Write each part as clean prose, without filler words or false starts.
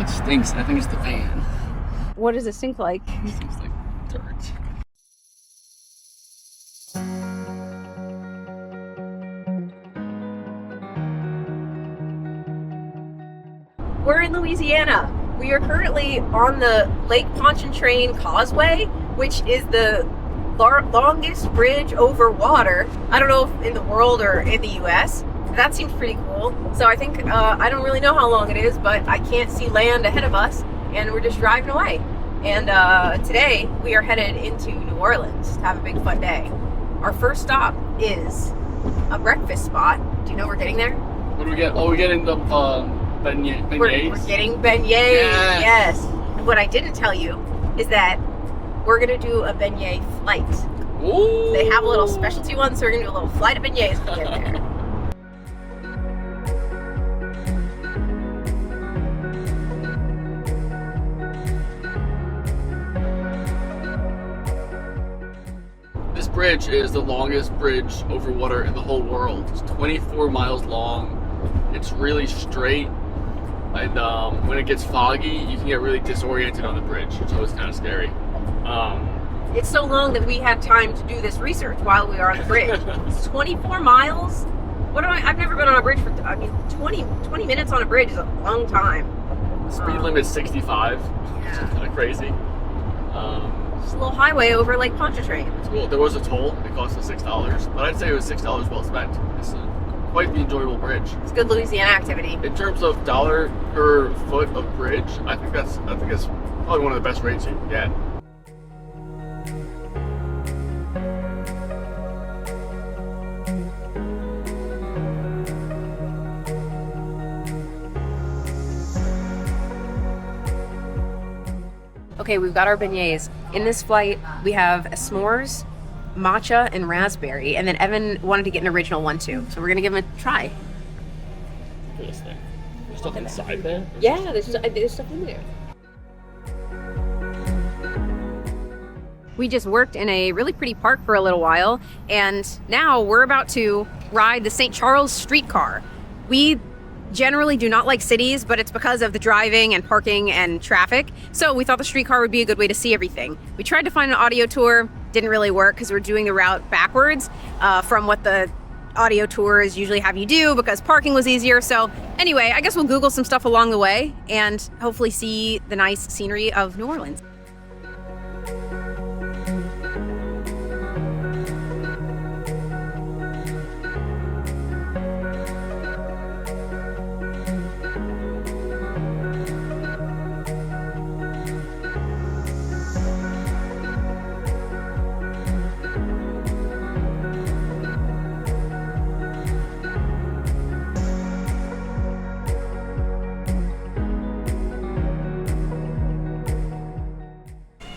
it stinks. I think it's the van. What does it stink like? It stinks like dirt. We're in Louisiana. We are currently on the Lake Pontchartrain Causeway, which is the longest bridge over water. I don't know if in the world or in the US. That seems pretty cool. So I think, I don't really know how long it is, but I can't see land ahead of us, and we're just driving away. And today we are headed into New Orleans to have a big fun day. Our first stop is a breakfast spot. Do you know we're getting there? What do we get? Oh, we're getting the beignets. We're getting beignets, yes. And what I didn't tell you is that we're gonna do a beignet flight. Ooh. They have a little specialty one, so we're gonna do a little flight of beignets when we get there. This bridge is the longest bridge over water in the whole world. It's 24 miles long. It's really straight. And when it gets foggy, you can get really disoriented on the bridge, so it's kind of scary. It's so long that we had time to do this research while we are on the bridge. 24 miles? I've never been on a bridge for, 20 minutes on a bridge is a long time. Speed limit is 65, which is kind of crazy. It's a little highway over Lake Pontchartrain. It's cool. There was a toll. It cost us $6, but I'd say it was $6 well spent. It's quite the enjoyable bridge. It's good Louisiana activity. In terms of dollar per foot of bridge, I think that's probably one of the best rates you can get. Okay, we've got our beignets. In this flight, we have a s'mores, matcha, and raspberry. And then Evan wanted to get an original one too. So we're gonna give him a try. Look at this thing. There's stuff inside there? Yeah, there's stuff in there. We just worked in a really pretty park for a little while, and now we're about to ride the St. Charles streetcar. We generally do not like cities, but it's because of the driving and parking and traffic. So we thought the streetcar would be a good way to see everything. We tried to find an audio tour, didn't really work because we're doing the route backwards from what the audio tours usually have you do because parking was easier. So anyway, I guess we'll Google some stuff along the way and hopefully see the nice scenery of New Orleans.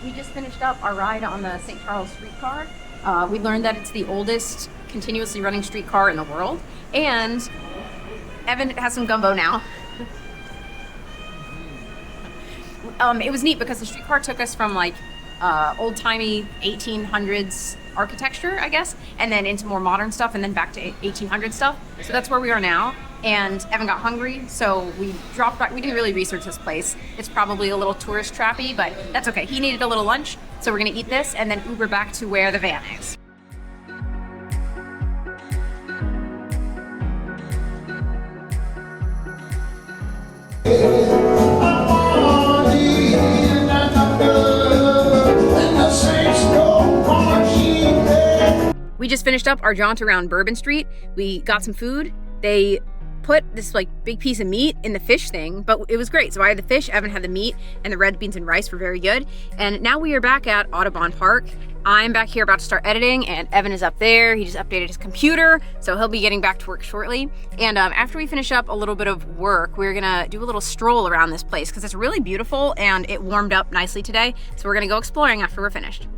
We just finished up our ride on the St. Charles streetcar. We learned that it's the oldest continuously running streetcar in the world. And Evan has some gumbo now. It was neat because the streetcar took us from like old-timey 1800s architecture, I guess, and then into more modern stuff, and then back to 1800 stuff. So that's where we are now. And Evan got hungry, so we dropped back. We didn't really research this place. It's probably a little tourist trappy, but that's okay. He needed a little lunch, so we're gonna eat this and then Uber back to where the van is. We just finished up our jaunt around Bourbon Street. We got some food. They put this like big piece of meat in the fish thing, but it was great. So I had the fish, Evan had the meat, and the red beans and rice were very good. And now we are back at Audubon Park. I'm back here about to start editing, and Evan is up there. He just updated his computer, so he'll be getting back to work shortly. And after we finish up a little bit of work, we're gonna do a little stroll around this place because it's really beautiful and it warmed up nicely today. So we're gonna go exploring after we're finished.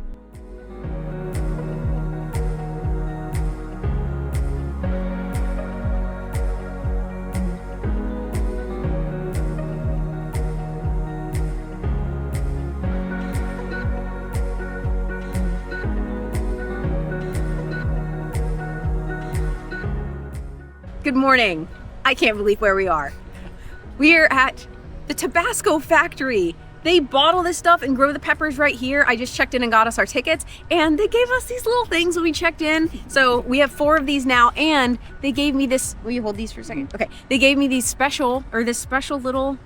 Good morning. I can't believe where we are. We are at the Tabasco Factory. They bottle this stuff and grow the peppers right here. I just checked in and got us our tickets, and they gave us these little things when we checked in. So we have 4 of these now, and they gave me this. Will you hold these for a second? Okay. They gave me this special little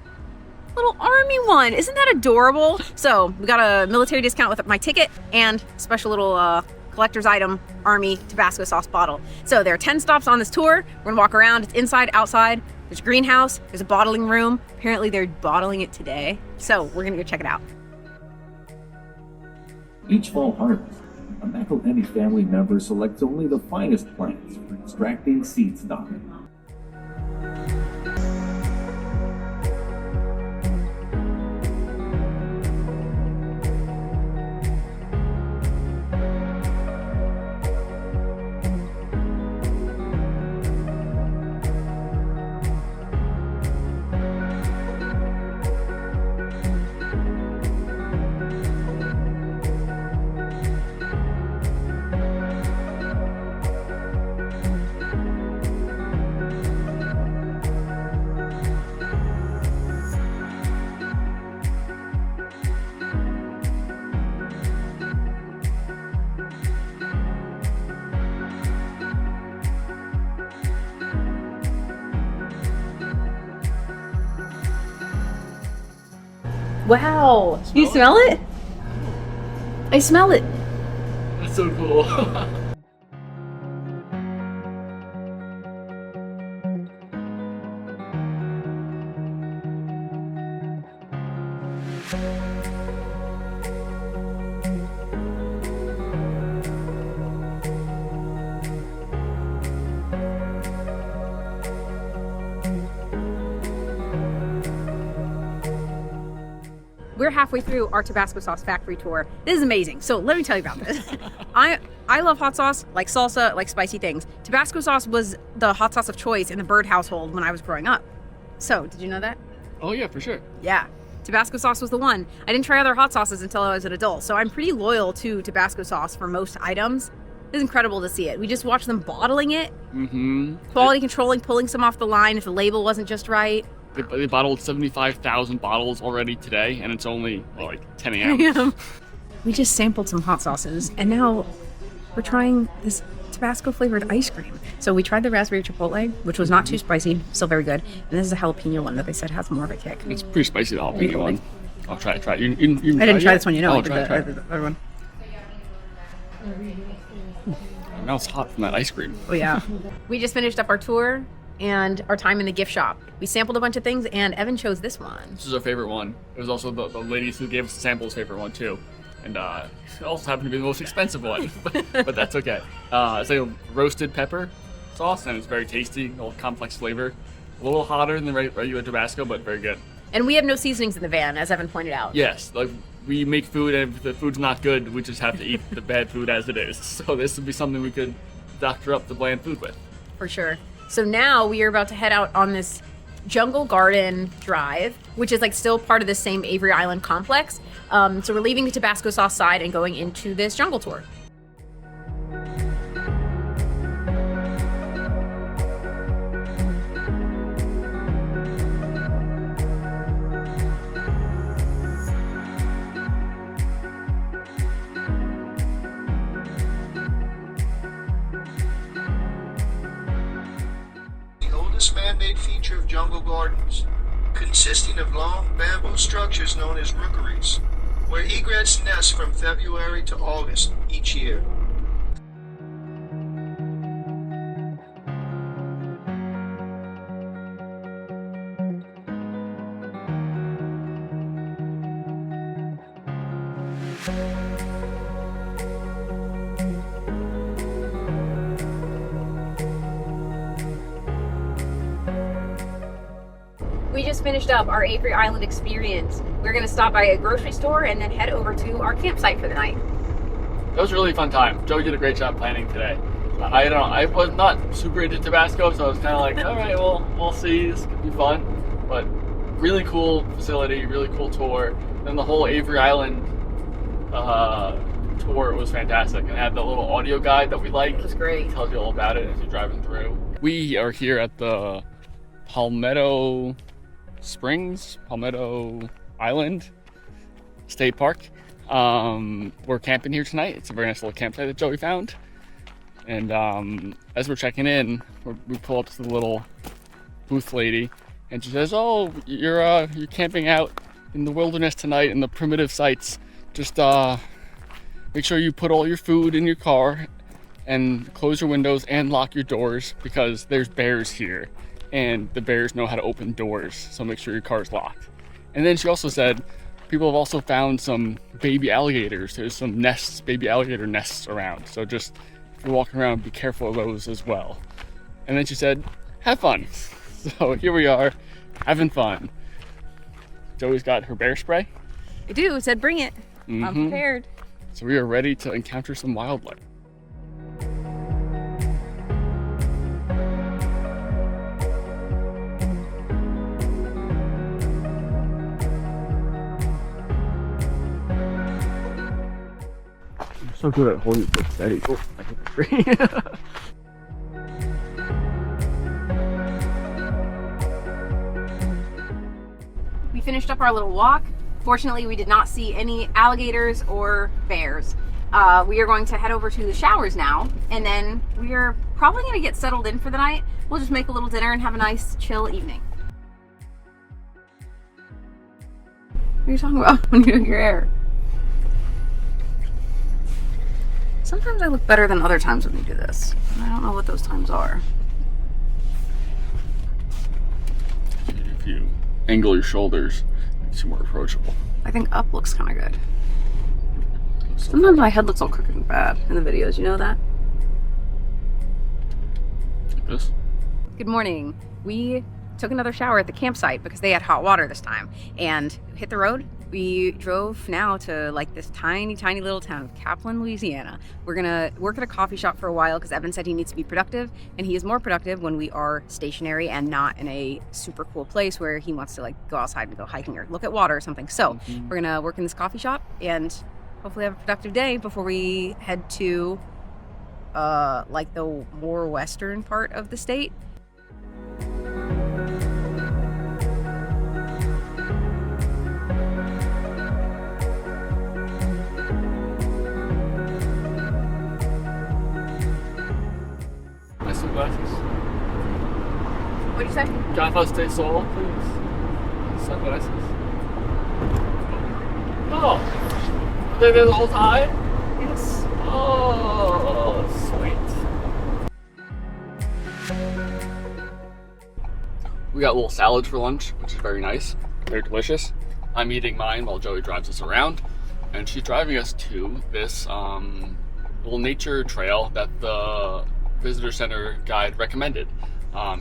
army one. Isn't that adorable? So we got a military discount with my ticket and special little collector's item army Tabasco sauce bottle. So there are 10 stops on this tour. We're gonna walk around. It's inside, outside. There's a greenhouse, there's a bottling room. Apparently they're bottling it today. So we're gonna go check it out. Each fall harvest, a McElhenney family member selects only the finest plants for extracting seed stock. Wow, you smell it? I smell it. That's so cool. We're halfway through our Tabasco sauce factory tour. This is amazing. So let me tell you about this. I love hot sauce, like salsa, like spicy things. Tabasco sauce was the hot sauce of choice in the Bird household when I was growing up. So, did you know that? Oh yeah, for sure. Yeah. Tabasco sauce was the one. I didn't try other hot sauces until I was an adult. So I'm pretty loyal to Tabasco sauce for most items. It's incredible to see it. We just watched them bottling it. Mm-hmm. Quality controlling, pulling some off the line if the label wasn't just right. They bottled 75,000 bottles already today, and it's only like 10 a.m. We just sampled some hot sauces, and now we're trying this Tabasco flavored ice cream. So we tried the raspberry chipotle, which was not too spicy, still very good. And this is a jalapeno one that they said has more of a kick. It's pretty spicy, the jalapeno one. I'll try it. You I didn't try this one, you know. Oh, try it. The other one. Now it's hot from that ice cream. Oh yeah. We just finished up our tour and our time in the gift shop. We sampled a bunch of things, and Evan chose this one. This is our favorite one. It was also the ladies who gave us the samples' favorite one too, and it also happened to be the most expensive one, but that's okay. It's like a roasted pepper sauce, and it's very tasty, a little complex flavor. A little hotter than regular Tabasco, but very good. And we have no seasonings in the van, as Evan pointed out. Yes, like we make food, and if the food's not good, we just have to eat the bad food as it is. So this would be something we could doctor up the bland food with. For sure. So now we are about to head out on this Jungle Garden drive, which is like still part of the same Avery Island complex. So we're leaving the Tabasco sauce side and going into this jungle tour. Man-made feature of jungle gardens, consisting of long bamboo structures known as rookeries, where egrets nest from February to August each year. We just finished up our Avery Island experience. We're going to stop by a grocery store and then head over to our campsite for the night. That was a really fun time. Joey did a great job planning today. I don't know, I was not super into Tabasco, so I was kind of like, all right, well, we'll see. This could be fun. But really cool facility, really cool tour. And the whole Avery Island tour was fantastic. And it had the little audio guide that we liked. It was great. It tells you all about it as you're driving through. We are here at the Palmetto Springs, Palmetto Island State Park. We're camping here tonight. It's a very nice little campsite that Joey found. And as we're checking in, we pull up to the little booth lady, and she says, "Oh, you're camping out in the wilderness tonight in the primitive sites. Just make sure you put all your food in your car and close your windows and lock your doors because there's bears here, and the bears know how to open doors. So make sure your car's locked." And then she also said, people have also found some baby alligators. There's some nests, baby alligator nests around. So just if you're walking around, be careful of those as well. And then she said, have fun. So here we are, having fun. Joey's got her bear spray. I do. It said bring it. I'm prepared. So we are ready to encounter some wildlife. So good at holding it so steady. Oh, I hit the tree. We finished up our little walk. Fortunately, we did not see any alligators or bears. We are going to head over to the showers now, and then we are probably going to get settled in for the night. We'll just make a little dinner and have a nice, chill evening. What are you talking about when you do your hair? Sometimes I look better than other times when we do this. And I don't know what those times are. If you angle your shoulders, it makes you more approachable. I think up looks kind of good. Sometimes my head looks all crooked and bad in the videos, you know that? Like this? Good morning. We took another shower at the campsite because they had hot water this time and hit the road. We drove now to like this tiny little town of Kaplan, Louisiana. We're gonna work at a coffee shop for a while because Evan said he needs to be productive, and he is more productive when we are stationary and not in a super cool place where he wants to like go outside and go hiking or look at water or something. So we're gonna work in this coffee shop and hopefully have a productive day before we head to like the more western part of the state. Sunglasses. What'd you say? Can I stay solo, please? Sunglasses. Oh, they're there the whole time? Yes. Oh, sweet. We got little salads for lunch, which is very nice. They're delicious. I'm eating mine while Joey drives us around, and she's driving us to this little nature trail that the visitor center guide recommended.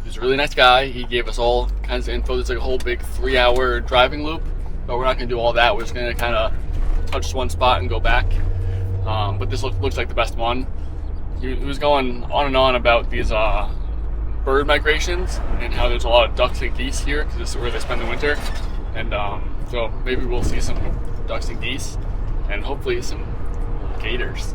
He's a really nice guy. He gave us all kinds of info. There's like a whole big 3-hour driving loop, but we're not going to do all that. We're just going to kind of touch one spot and go back. But this looks like the best one. He was going on and on about these bird migrations and how there's a lot of ducks and geese here because this is where they spend the winter. And so maybe we'll see some ducks and geese and hopefully some gators.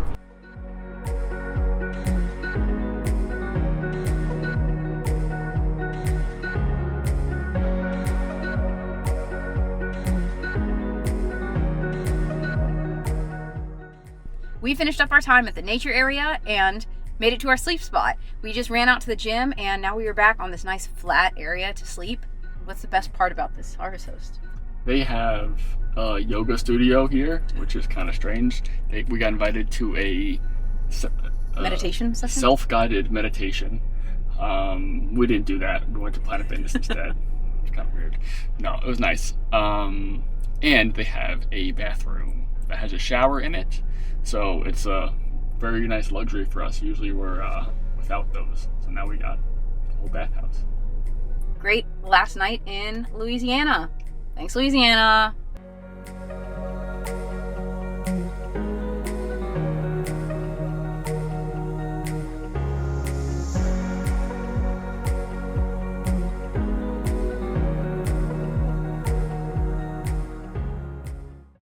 We finished up our time at the nature area and made it to our sleep spot. We just ran out to the gym and now we are back on this nice flat area to sleep. What's the best part about this Harvest Host? They have a yoga studio here, which is kind of strange. We got invited to a meditation session? Self-guided meditation. We didn't do that. We went to Planet Fitness instead. It's kind of weird. No, it was nice. And they have a bathroom that has a shower in it. So it's a very nice luxury for us. Usually we're without those. So now we got the whole bathhouse. Great last night in Louisiana. Thanks, Louisiana.